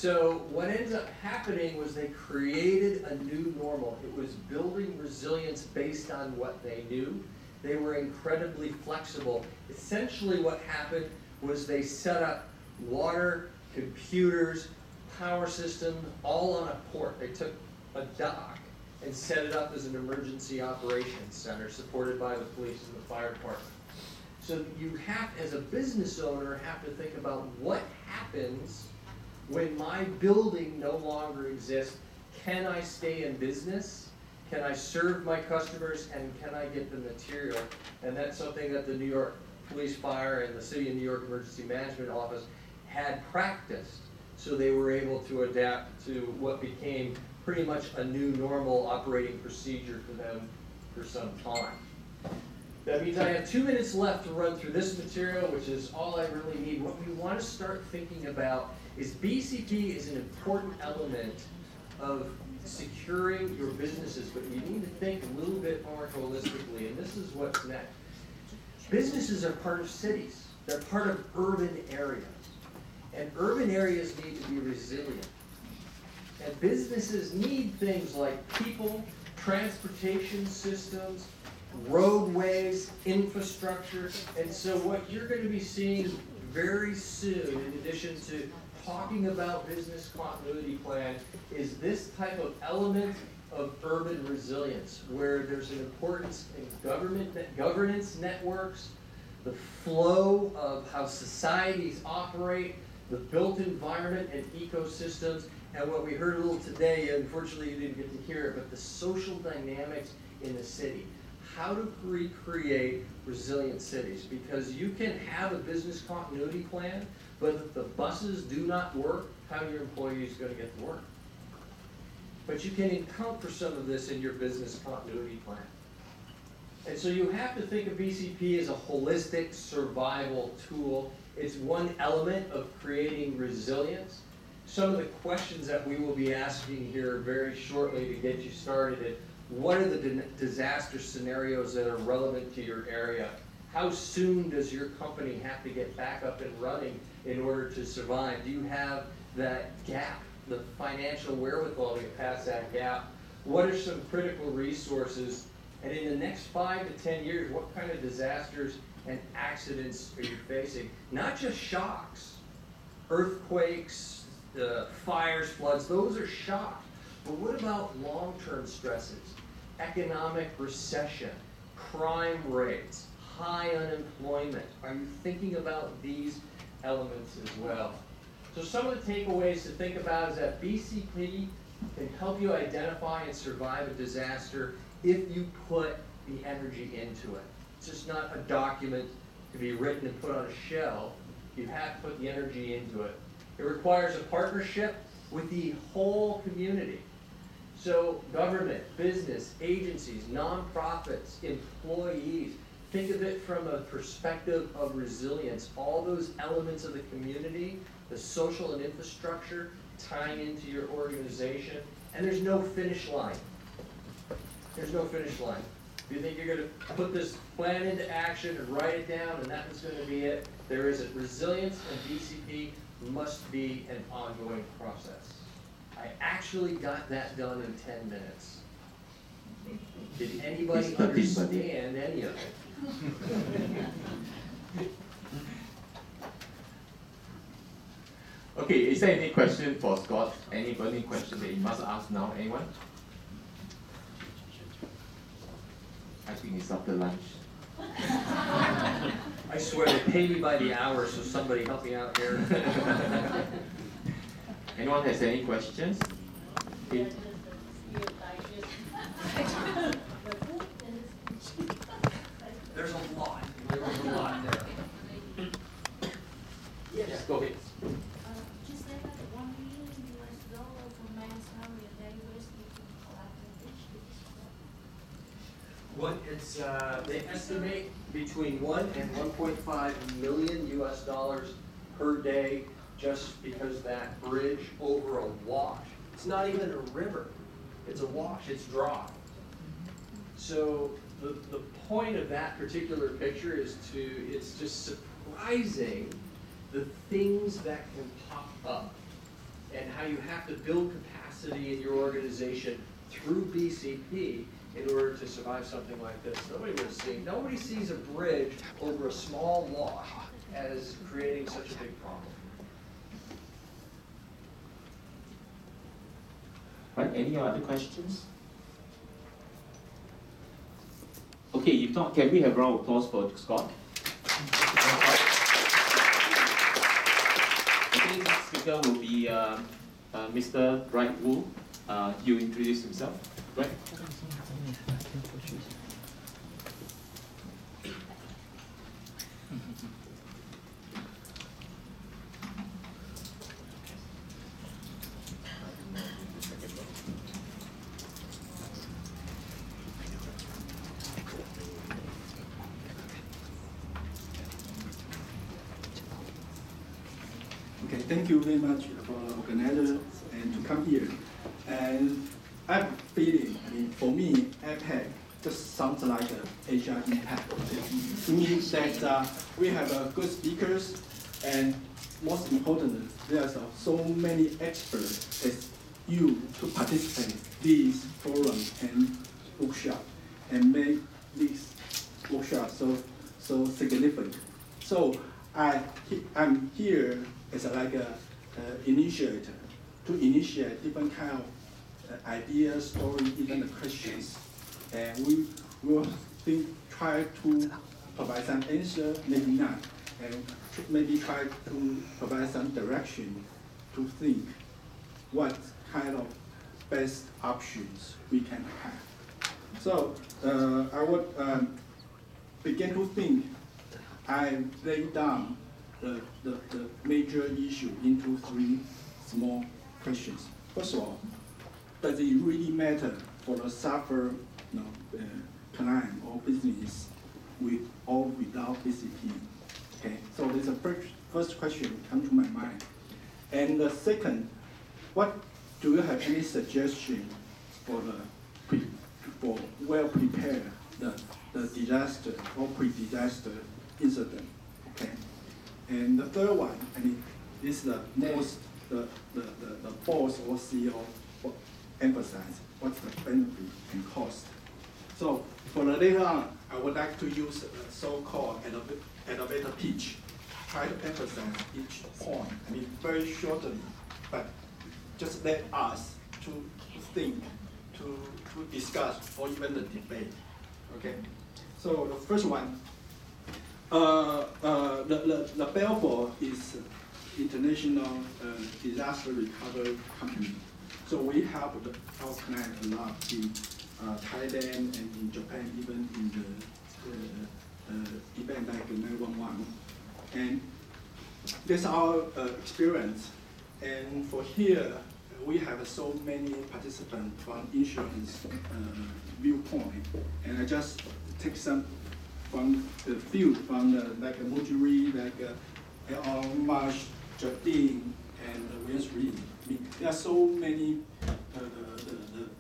So what ends up happening was they created a new normal. It was building resilience based on what they knew. They were incredibly flexible. Essentially what happened was they set up water, computers, power system, all on a port. They took a dock and set it up as an emergency operations center supported by the police and the fire department. So you have, as a business owner, have to think about what happens when my building no longer exists. Can I stay in business? Can I serve my customers? And can I get the material? And that's something that the New York Police Fire and the City of New York Emergency Management Office had practiced. So they were able to adapt to what became pretty much a new normal operating procedure for them for some time. That means I have 2 minutes left to run through this material, which is all I really need. What we want to start thinking about is BCP is an important element of securing your businesses, but you need to think a little bit more holistically, and this is what's next. Businesses are part of cities. They're part of urban areas. And urban areas need to be resilient. And businesses need things like people, transportation systems, roadways, infrastructure. And so what you're going to be seeing very soon, in addition to talking about business continuity plan, is this type of element of urban resilience, where there's an importance in governance networks, the flow of how societies operate, the built environment and ecosystems, and what we heard a little today, unfortunately you didn't get to hear it, but the social dynamics in the city. How to recreate resilient cities, because you can have a business continuity plan, but if the buses do not work, how are your employees going to get to work? But you can account for some of this in your business continuity plan. And so you have to think of BCP as a holistic survival tool. It's one element of creating resilience. Some of the questions that we will be asking here very shortly to get you started is, what are the disaster scenarios that are relevant to your area? How soon does your company have to get back up and running in order to survive? Do you have that gap, the financial wherewithal to get past that gap? What are some critical resources? And in the next 5 to 10 years, what kind of disasters and accidents are you facing? Not just shocks, earthquakes, fires, floods, those are shocks. But what about long-term stresses? Economic recession, crime rates, high unemployment. Are you thinking about these elements as well? So some of the takeaways to think about is that BCP can help you identify and survive a disaster if you put the energy into it. It's just not a document to be written and put on a shelf. You have to put the energy into it. It requires a partnership with the whole community. So government, business, agencies, nonprofits, employees, think of it from a perspective of resilience. All those elements of the community, the social and infrastructure, tying into your organization, and there's no finish line. There's no finish line. If you think you're going to put this plan into action and write it down and that was going to be it, there isn't. Resilience and BCP must be an ongoing process. I actually got that done in 10 minutes. Did anybody understand any of it? Okay, is there any question for Scott? Any burning question that you must ask now? Anyone? I think it's after lunch. I swear they pay me by the hour, so somebody help me out here. Anyone has any questions? Okay. There's a lot. There was a lot there. Yes, go ahead. Just say that $1 million for man's salary a day was What it's they estimate between 1 and 1.5 million US dollars per day, just because that bridge over a wash. It's not even a river. It's a wash. It's dry. So the point of that particular picture is it's just surprising the things that can pop up and how Now you have to build capacity in your organization through BCP in order to survive something like this. Nobody sees a bridge over a small wash as creating such a big problem. Right, any other questions? Okay, if not, can we have a round of applause for Scott? Okay, next speaker will be Mr. Wright Wu. He'll introduce himself. Right? Okay, thank you very much for the organizer and to come here. And I have a feeling, for me, APEC just sounds like an Asia Impact. It means that we have good speakers, and most importantly, there's so many experts as you to participate in this forum and workshop and make this workshop so significant. So I'm here as like a initiator to initiate different kind of ideas, story, even the questions, and we will try to provide some answer, maybe not, and maybe try to provide some direction to think what kind of best options we can have. So I would begin to think. I lay down the major issue into three small questions. First of all, does it really matter for the software client or business with or without BCP? Okay, so this is the first question come to my mind. And the second, what do you have any suggestion for well prepare the disaster or pre-disaster incident? Okay. And the third one, is the most the boss or CEO emphasize what's the benefit and cost. So for the later on, I would like to use a so-called elevator pitch, try to emphasize each point. Very shortly, but just let us to think, to discuss, or even the debate. Okay. So the first one. The Balfour is international disaster recovery company. So we help our clients a lot in Thailand and in Japan, even in the event like 911. And that's our experience. And for here, we have so many participants from insurance viewpoint. And I just take some from the field, from like Mujiri, like L.R. Marsh, Jardine, and Williams Reed. There are so many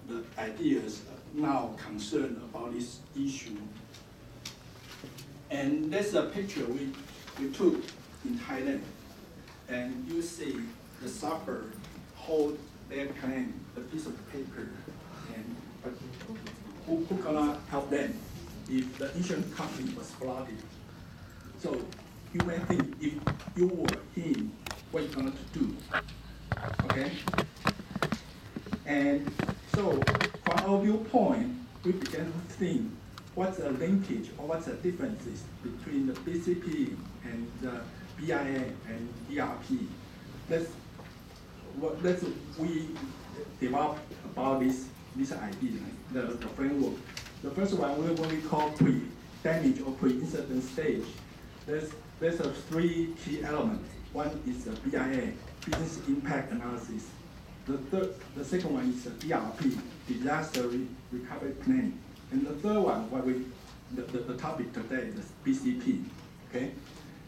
the ideas now concerned about this issue. And that's a picture we took in Thailand. And you see the sufferer hold their claim, a piece of paper, and who gonna help them if the insurance company was flooded? So you may think, if you were him, what you gonna do? Okay? And so from our viewpoint, we began to think, what's the linkage or what's the differences between the BCP and the BIA and ERP? That's we developed about this idea, the framework. The first one, what we call pre-damage or pre-incident stage. There's three key elements. One is the BIA, business impact analysis. The second one is the ERP, disaster recovery plan. And the third one, the topic today, is BCP. Okay?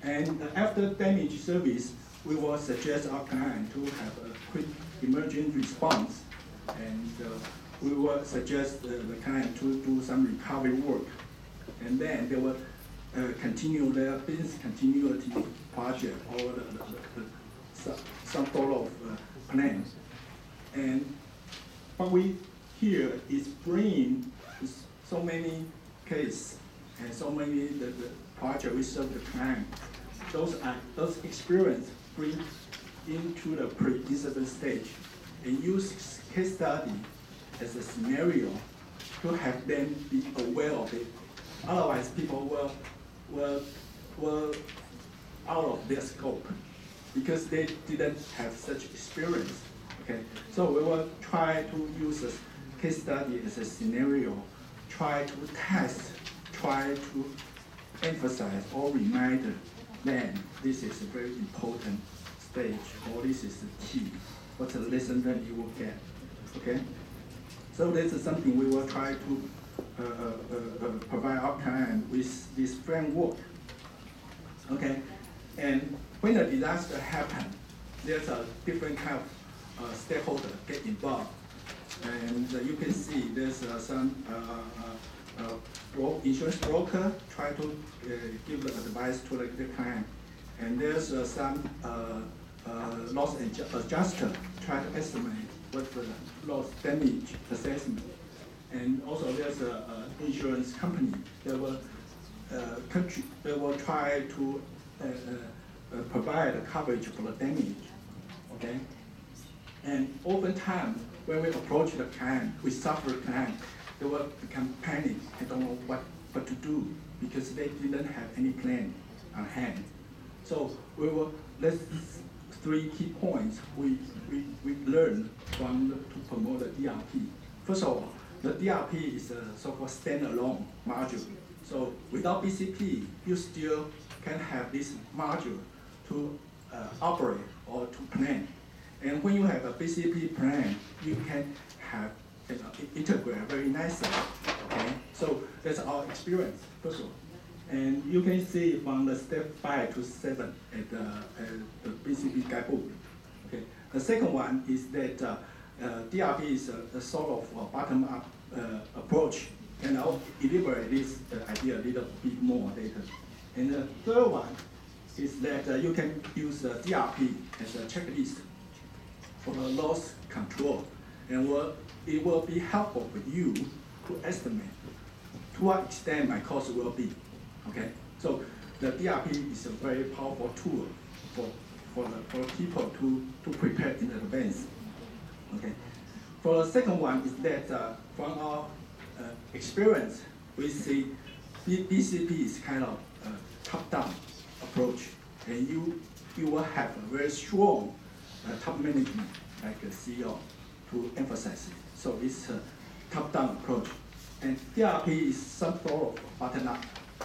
And after damage service, we will suggest our client to have a quick emergent response, and we will suggest the client to do some recovery work, and then they will continue their business continuity project or some sort of plan. And what we here is bring so many cases and so many the project we serve the client. Those experience bring into the pre-incident stage and use case study as a scenario to have them be aware of it. Otherwise, people were out of their scope because they didn't have such experience. Okay, so we will try to use a case study as a scenario, try to test, try to emphasize or remind them this is a very important stage, or this is the key. What's the lesson that you will get? Okay, so this is something we will try to provide our client with this framework. Okay, and when a disaster happens, there's a different kind of stakeholder get involved, and you can see there's some insurance broker try to give the advice to the client, and there's some loss adjuster try to estimate what's the loss damage assessment, and also there's an insurance company that will try to provide coverage for the damage. Okay, and oftentimes when we approach the client, we suffer the client, they will become panic and don't know what to do because they didn't have any plan on hand. So we will, let's 3 key points we learned to promote the DRP. First of all, the DRP is a so-called standalone module. So without BCP, you still can have this module to operate or to plan. And when you have a BCP plan, you can have integrate very nicely. Okay, so that's our experience, first of all. And you can see from the step 5 to 7 at the BCP guidebook. Okay, the second one is that DRP is a sort of bottom-up approach, and I'll elaborate this idea a little bit more later. And the third one is that you can use DRP as a checklist for the loss control, and it will be helpful for you to estimate to what extent my cost will be. Okay, so the DRP is a very powerful tool for people to prepare in advance. Okay, for the second one is that from our experience, we see BCP is kind of a top-down approach, and you will have a very strong top management like a CEO to emphasize it. So it's a top-down approach, and DRP is some sort of bottom-up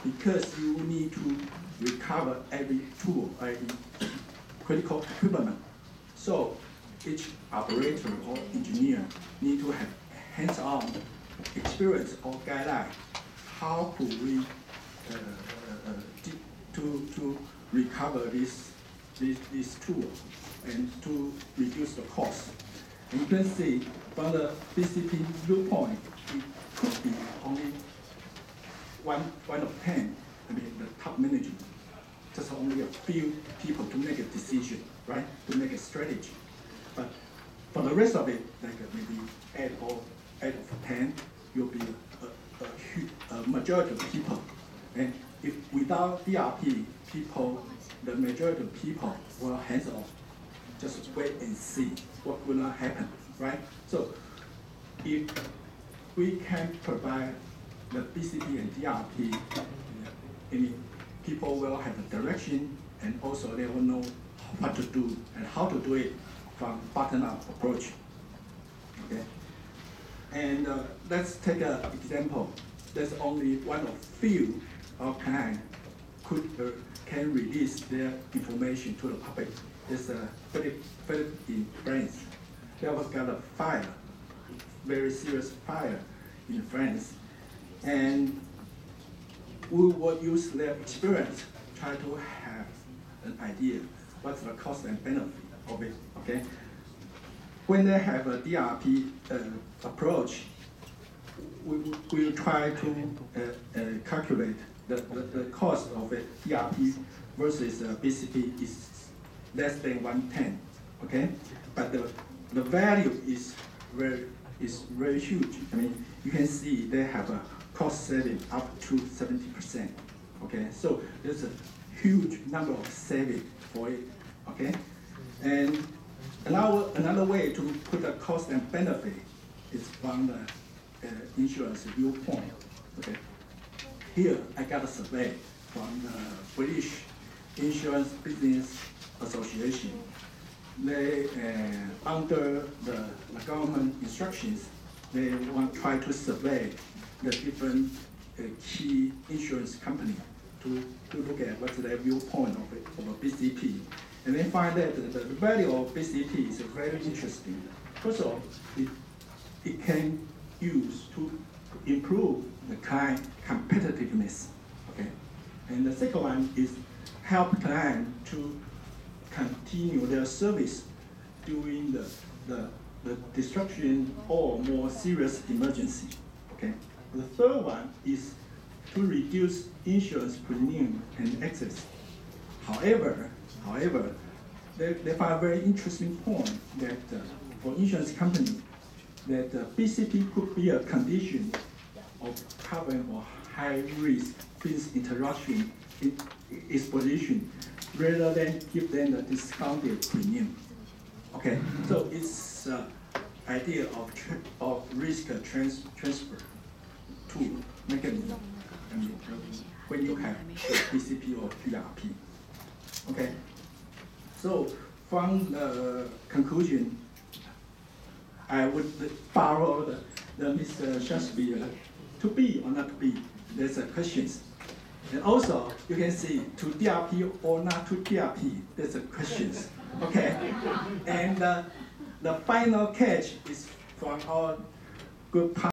because you need to recover every tool, every critical equipment. So each operator or engineer need to have hands-on experience or guideline. How could we to recover this tool and to reduce the cost? And you can see from the BCP viewpoint, it could be only one of 10. I mean, the top management, just only a few people to make a decision, right? To make a strategy. But for the rest of it, like maybe 8 of 10, you'll be a majority of people. And if without DRP, the majority of people will hands off, just wait and see what will not happen, right? So if we can provide the BCP and DRP, people will have a direction, and also they will know what to do and how to do it from bottom-up approach. Okay, and let's take an example. There's only one of few our client can release their information to the public. It's Philippe in France. There was got a fire, very serious fire in France, and we will use their experience, try to have an idea what's the cost and benefit of it. Okay, when they have a DRP approach, we will try to calculate the cost of a DRP versus BCP is less than 1/10. Okay, but the the value is very huge. I mean, you can see they have a cost saving up to 70%. Okay, so there's a huge number of saving for it. Okay, and another way to put the cost and benefit is from the insurance viewpoint. Okay, here I got a survey from the British Insurance Business Association. They, under the government instructions, they want try to survey the different key insurance company to look at what's their viewpoint of a BCP. And they find that the value of BCP is very interesting. First of all, it can use to improve the client competitiveness. Okay, and the second one is help client to continue their service during the destruction or more serious emergency. Okay. The third one is to reduce insurance premium and excess. However, they find a very interesting point that for insurance company, that BCP could be a condition of covering for high risk business interruption exposition, rather than give them the discounted premium. Okay, so it's idea of risk transfer to mechanism. I mean, when you have BCP or PRP. Okay, so from the conclusion, I would borrow the Mr. Shakespeare to be or not to be. There's a questions. And also, you can see to DRP or not to DRP, there's a questions. Okay, and the final catch is from our good partner.